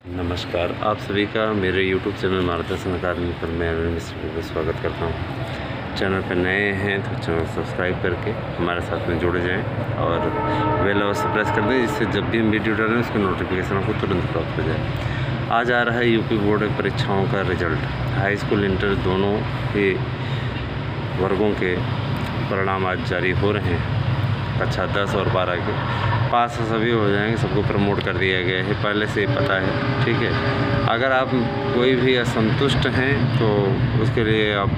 नमस्कार, आप सभी का मेरे YouTube चैनल मार्गदर्शन अकादमी पर मैं मिस्टर को स्वागत करता हूँ। चैनल पर नए हैं तो चैनल सब्सक्राइब करके हमारे साथ में जुड़ जाएं और बेल अवश्य प्रेस कर दें, जिससे जब भी हम वीडियो डालें उसकी नोटिफिकेशन आपको तुरंत प्राप्त हो जाए। आज आ रहा है यूपी बोर्ड परीक्षाओं का रिजल्ट। हाई स्कूल इंटर दोनों ही वर्गों के परिणाम आज जारी हो रहे हैं। कक्षा 10 और 12 के पास सभी हो जाएंगे, सबको प्रमोट कर दिया गया है, पहले से ही पता है। ठीक है, अगर आप कोई भी असंतुष्ट हैं तो उसके लिए आप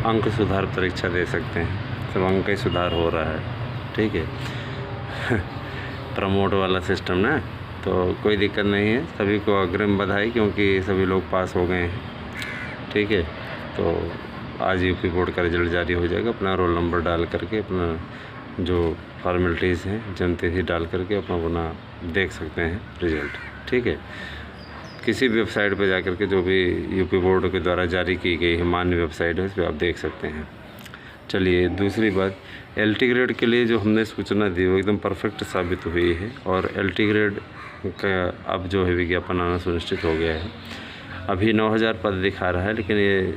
अंक सुधार परीक्षा दे सकते हैं। सब अंक ही सुधार हो रहा है। ठीक है प्रमोट वाला सिस्टम ना, तो कोई दिक्कत नहीं है। सभी को अग्रिम बधाई, क्योंकि सभी लोग पास हो गए हैं। ठीक है, तो आज यूपी बोर्ड का रिजल्ट जारी हो जाएगा। अपना रोल नंबर डाल करके, अपना जो फॉर्मेलिटीज़ हैं, जन्मतिथि डाल करके अपना देख सकते हैं रिज़ल्ट। ठीक है, किसी भी वेबसाइट पर जाकर के जो भी यूपी बोर्ड के द्वारा जारी की गई है मान्य वेबसाइट है, उस पर आप देख सकते हैं। चलिए, दूसरी बात, एलटी ग्रेड के लिए जो हमने सूचना दी वो एकदम परफेक्ट साबित हुई है और एलटी ग्रेड का अब जो है विज्ञापन आना सुनिश्चित हो गया है। अभी 9000 पद दिखा रहा है, लेकिन ये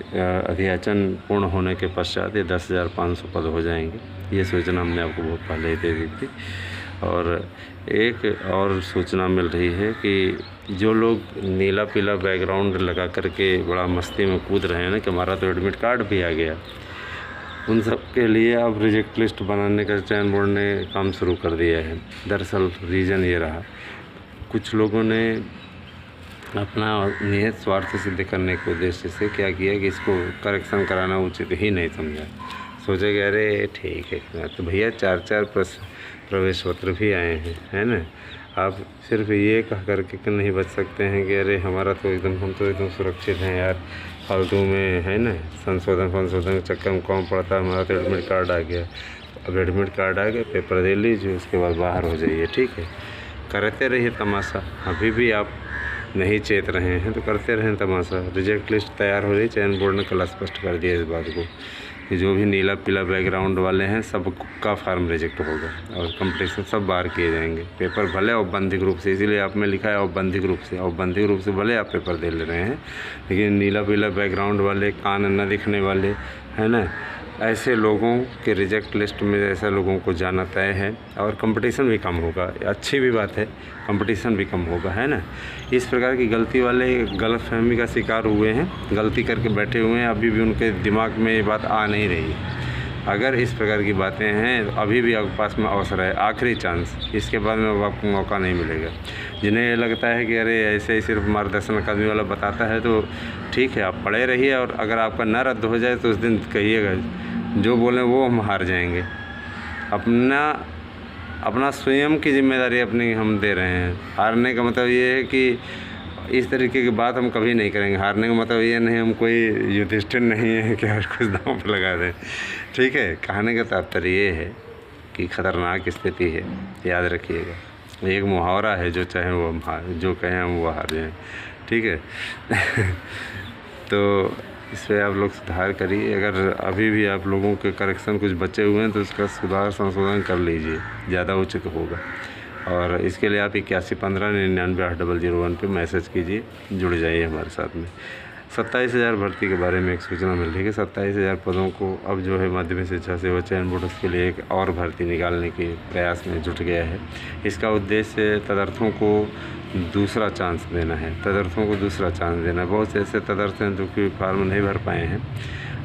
अध्याचन पूर्ण होने के पश्चात ये 10,500 पद हो जाएंगे। ये सूचना हमने आपको बहुत पहले ही दे दी थी। और एक और सूचना मिल रही है कि जो लोग नीला पीला बैकग्राउंड लगा करके बड़ा मस्ती में कूद रहे हैं ना कि हमारा तो एडमिट कार्ड भी आ गया, उन सब के लिए अब रिजेक्ट लिस्ट बनाने का चयन बोर्ड ने काम शुरू कर दिया है। दरअसल रीज़न ये रहा, कुछ लोगों ने अपना निहित स्वार्थ सिद्ध करने के उद्देश्य से क्या किया कि इसको करेक्शन कराना उचित ही नहीं समझा। सोचे कि अरे ठीक है, तो भैया 4-4 प्रवेश पत्र भी आए हैं, है ना। आप सिर्फ ये कह करके नहीं बच सकते हैं कि अरे हमारा तो एकदम, हम तो एकदम सुरक्षित हैं यार, फालतू में, है ना, संशोधन के चक्कर में कौन पड़ता है, हमारा तो एडमिट कार्ड आ गया। अब एडमिट कार्ड आ गया, पेपर दे लीजिए, उसके बाद बाहर हो जाइए। ठीक है, करते रहिए तमाशा। अभी भी आप नहीं चेत रहे हैं तो करते रहें तमाशा। रिजेक्ट लिस्ट तैयार हो रही, चयन बोर्ड ने कल स्पष्ट कर दिया इस बात को कि जो भी नीला पीला बैकग्राउंड वाले हैं सब का फार्म रिजेक्ट होगा और कंपटीशन सब बाहर किए जाएंगे। पेपर भले औपबंधिक रूप से, इसीलिए आप में लिखा है औपबंधिक रूप से भले आप पेपर दे ले रहे हैं, लेकिन नीला पीला बैकग्राउंड वाले, कान न दिखने वाले, है ना, ऐसे लोगों के रिजेक्ट लिस्ट में ऐसे लोगों को जाना तय है। और कंपटीशन भी कम होगा, अच्छी भी बात है, कंपटीशन भी कम होगा, है ना। इस प्रकार की गलती वाले गलतफहमी का शिकार हुए हैं, गलती करके बैठे हुए हैं, अभी भी उनके दिमाग में ये बात आ नहीं रही है। अगर इस प्रकार की बातें हैं तो अभी भी आपके पास में अवसर है, आखिरी चांस, इसके बाद में आपको मौका नहीं मिलेगा। जिन्हें ये लगता है कि अरे ऐसे ही सिर्फ मार्गदर्शन अकादमी वाला बताता है, तो ठीक है, आप पढ़े रहिए और अगर आपका न रद्द हो जाए तो उस दिन कहिएगा जो बोलें वो हम हार जाएंगे। अपना स्वयं की जिम्मेदारी अपनी हम दे रहे हैं। हारने का मतलब ये है कि इस तरीके की बात हम कभी नहीं करेंगे। हारने का मतलब ये नहीं हम कोई युधिष्ठिर नहीं है कि हर कुछ दांव पर लगा दें। ठीक है, कहने का तात्पर्य ये है कि ख़तरनाक स्थिति है, याद रखिएगा। एक मुहावरा है, जो चाहे वो हम जो कहें हम वो हार जाएँ। ठीक है तो इस पर आप लोग सुधार करिए। अगर अभी भी आप लोगों के करेक्शन कुछ बचे हुए हैं तो उसका संशोधन कर लीजिए, ज़्यादा उचित होगा। और इसके लिए आप 8115998001 पे मैसेज कीजिए, जुड़ जाइए हमारे साथ में। 27,000 भर्ती के बारे में एक सूचना मिल रही है कि 27,000 पदों को अब जो है माध्यमिक शिक्षा सेवा चयन बोर्ड उसके लिए एक और भर्ती निकालने के प्रयास में जुट गया है। इसका उद्देश्य तदर्थों को दूसरा चांस देना है। बहुत से ऐसे तदर्थ हैं जो कि फार्म नहीं भर पाए हैं,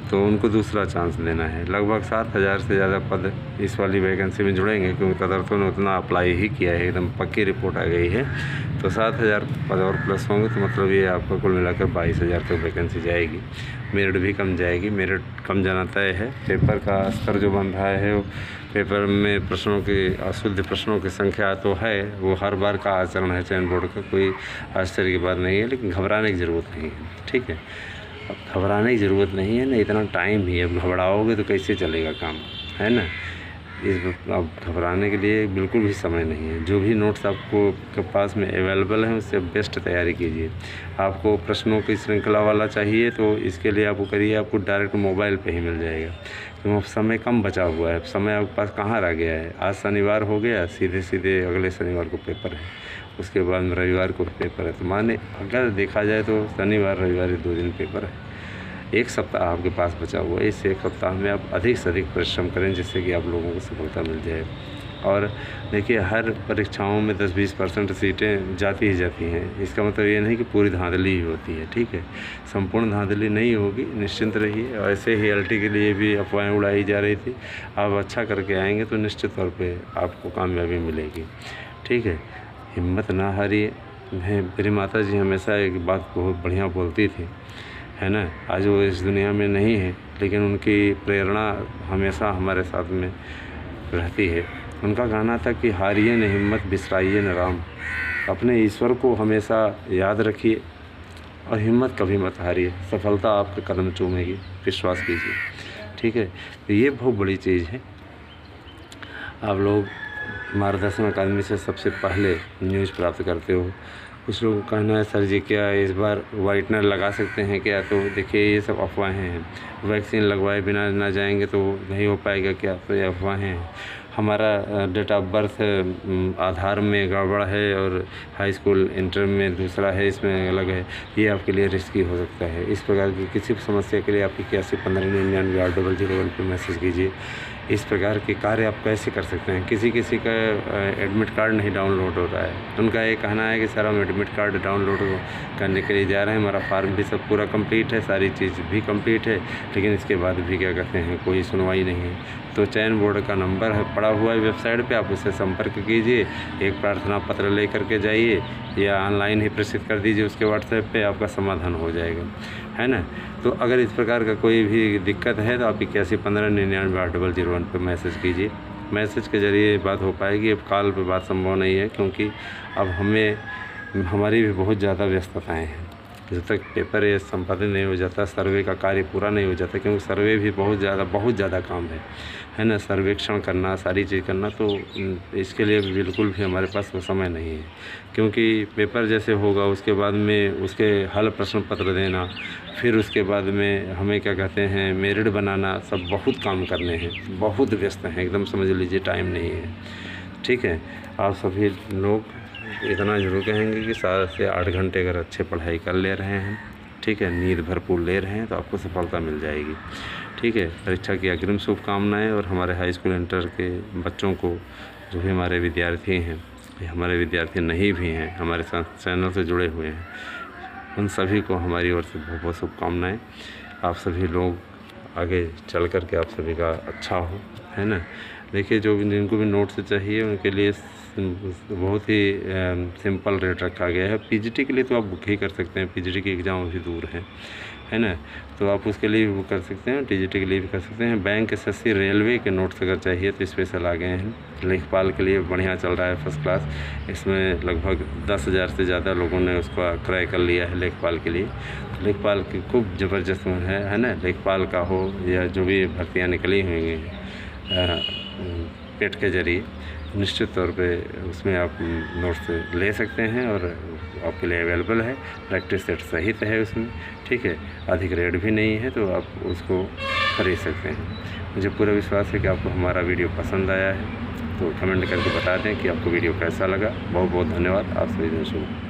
तो उनको दूसरा चांस देना है। लगभग 7,000 से ज़्यादा पद इस वाली वैकेंसी में जुड़ेंगे, क्योंकि तदर्थों ने उतना अप्लाई ही किया है, एकदम पक्की रिपोर्ट आ गई है। तो 7,000 पद और प्लस होंगे, तो मतलब ये आपका कुल मिलाकर 22,000 तक वैकेंसी जाएगी। मेरिट भी कम जाएगी, मेरिट कम जाना तय है। पेपर का स्तर जो बन रहा है, वो पेपर में प्रश्नों की अशुद्ध प्रश्नों की संख्या तो है, वो हर बार का आचरण है चयन बोर्ड का, कोई आश्चर्य की बात नहीं है, लेकिन घबराने की ज़रूरत नहीं है। ठीक है, अब घबराने की ज़रूरत नहीं है ना, इतना टाइम ही है। अब घबराओगे तो कैसे चलेगा काम, है ना। अब घबराने के लिए बिल्कुल भी समय नहीं है। जो भी नोट्स आपको के पास में अवेलेबल हैं उससे बेस्ट तैयारी कीजिए। आपको प्रश्नों की श्रृंखला वाला चाहिए तो इसके लिए आपको करिए, आपको डायरेक्ट मोबाइल पे ही मिल जाएगा, क्योंकि समय कम बचा हुआ है। समय आपके पास कहाँ रह गया है। आज शनिवार हो गया, सीधे सीधे अगले शनिवार को पेपर है। उसके बाद रविवार को पेपर है। तो माने अगर देखा जाए तो शनिवार रविवार 2 दिन पेपर है। एक सप्ताह आपके पास बचा हुआ है। इस एक सप्ताह में आप अधिक से अधिक परिश्रम करें जिससे कि आप लोगों को सफलता मिल जाए। और देखिए, हर परीक्षाओं में 10-20% सीटें जाती ही जाती हैं। इसका मतलब ये नहीं कि पूरी धांधली ही होती है, ठीक है। संपूर्ण धांधली नहीं होगी, निश्चिंत रहिए। और ऐसे ही LT के लिए भी अफवाहें उड़ाई जा रही थी। आप अच्छा करके आएंगे तो निश्चित तौर पे आपको कामयाबी मिलेगी, ठीक है। हिम्मत ना हारिए। मेरी माता जी हमेशा एक बात बहुत बढ़िया बोलती थी, है ना। आज वो इस दुनिया में नहीं है, लेकिन उनकी प्रेरणा हमेशा हमारे साथ में रहती है। उनका कहना था कि हारिए न हिम्मत, बिसराइए न राम। अपने ईश्वर को हमेशा याद रखिए और हिम्मत कभी मत हारिए। सफलता आपके कदम चूमेगी, विश्वास कीजिए, ठीक है। तो ये बहुत बड़ी चीज़ है। आप लोग मार्गदर्शन अकादमी से सबसे पहले न्यूज़ प्राप्त करते हो। कुछ लोगों का कहना है, सर जी क्या इस बार वाइटनर लगा सकते हैं क्या? तो देखिए, ये सब अफवाहें हैं। वैक्सीन लगवाए बिना ना जाएंगे तो नहीं हो पाएगा क्या? तो ये अफवाहें हैं। हमारा डेट ऑफ बर्थ आधार में गड़बड़ है और हाई स्कूल इंटर में दूसरा है, इसमें अलग है। ये आपके लिए रिस्की हो सकता है। इस प्रकार की किसी भी समस्या के लिए आप 8115998001 पर मैसेज कीजिए। इस प्रकार के कार्य आप कैसे कर सकते हैं? किसी का एडमिट कार्ड नहीं डाउनलोड हो रहा है। उनका ये कहना है कि सर हम एडमिट कार्ड डाउनलोड करने के लिए जा रहे हैं, हमारा फॉर्म भी सब पूरा कंप्लीट है, सारी चीज़ भी कंप्लीट है, लेकिन इसके बाद भी क्या कहते हैं, कोई सुनवाई नहीं है। तो चयन बोर्ड का नंबर है पड़ा हुआ है वेबसाइट पे, आप उससे संपर्क कीजिए। एक प्रार्थना पत्र ले करके जाइए या ऑनलाइन ही प्रेषित कर दीजिए उसके व्हाट्सएप पे, आपका समाधान हो जाएगा, है ना। तो अगर इस प्रकार का कोई भी दिक्कत है तो आप 8115998001 पर मैसेज कीजिए। मैसेज के ज़रिए बात हो पाएगी। अब कॉल पे बात संभव नहीं है, क्योंकि अब हमारी भी बहुत ज़्यादा व्यस्तताएँ हैं। जब तक पेपर ये संपादित नहीं हो जाता, सर्वे का कार्य पूरा नहीं हो जाता, क्योंकि सर्वे भी बहुत ज़्यादा काम है ना। सर्वेक्षण करना, सारी चीज़ करना, तो इसके लिए बिल्कुल भी हमारे पास वो समय नहीं है। क्योंकि पेपर जैसे होगा उसके बाद में उसके हल प्रश्न पत्र देना, फिर उसके बाद में हमें क्या कहते हैं मेरिट बनाना, सब बहुत काम करने हैं, बहुत व्यस्त हैं एकदम, समझ लीजिए टाइम नहीं है, ठीक है। आप सभी लोग इतना ज़रूर कहेंगे कि 7 से 8 घंटे अगर अच्छे पढ़ाई कर ले रहे हैं, ठीक है, नींद भरपूर ले रहे हैं, तो आपको सफलता मिल जाएगी, ठीक है। परीक्षा की अग्रिम शुभकामनाएं। और हमारे हाई स्कूल इंटर के बच्चों को, जो भी हमारे विद्यार्थी हैं, हमारे विद्यार्थी नहीं भी हैं, हमारे साथ चैनल से जुड़े हुए हैं, उन सभी को हमारी ओर से बहुत बहुत शुभकामनाएँ। आप सभी लोग आगे चल कर के आप सभी का अच्छा हो, है ना। देखिए, जिनको भी नोट्स चाहिए उनके लिए बहुत ही सिंपल रेट रखा गया है। PGT के लिए तो आप बुक ही कर सकते हैं, PGT की एग्ज़ाम अभी दूर है ना। तो आप उसके लिए भी बुक कर सकते हैं, TGT के लिए भी कर सकते हैं। बैंक, SSC, रेलवे के नोट्स अगर चाहिए तो स्पेशल आ गए हैं। लेखपाल के लिए बढ़िया चल रहा है, फर्स्ट क्लास। इसमें लगभग 10,000 से ज़्यादा लोगों ने उसका क्रय कर लिया है लेखपाल के लिए। लेखपाल की खूब ज़बरदस्त है ना। लेखपाल का हो या जो भी भर्तियाँ निकली हुई हैं पेट के ज़रिए, निश्चित तौर पे उसमें आप नोट्स ले सकते हैं और आपके लिए अवेलेबल है। प्रैक्टिस सेट सहित है उसमें, ठीक है। अधिक रेट भी नहीं है, तो आप उसको खरीद सकते हैं। मुझे पूरा विश्वास है कि आपको हमारा वीडियो पसंद आया है, तो कमेंट करके बता दें कि आपको वीडियो कैसा लगा। बहुत बहुत धन्यवाद। आप सभी दोस्तों।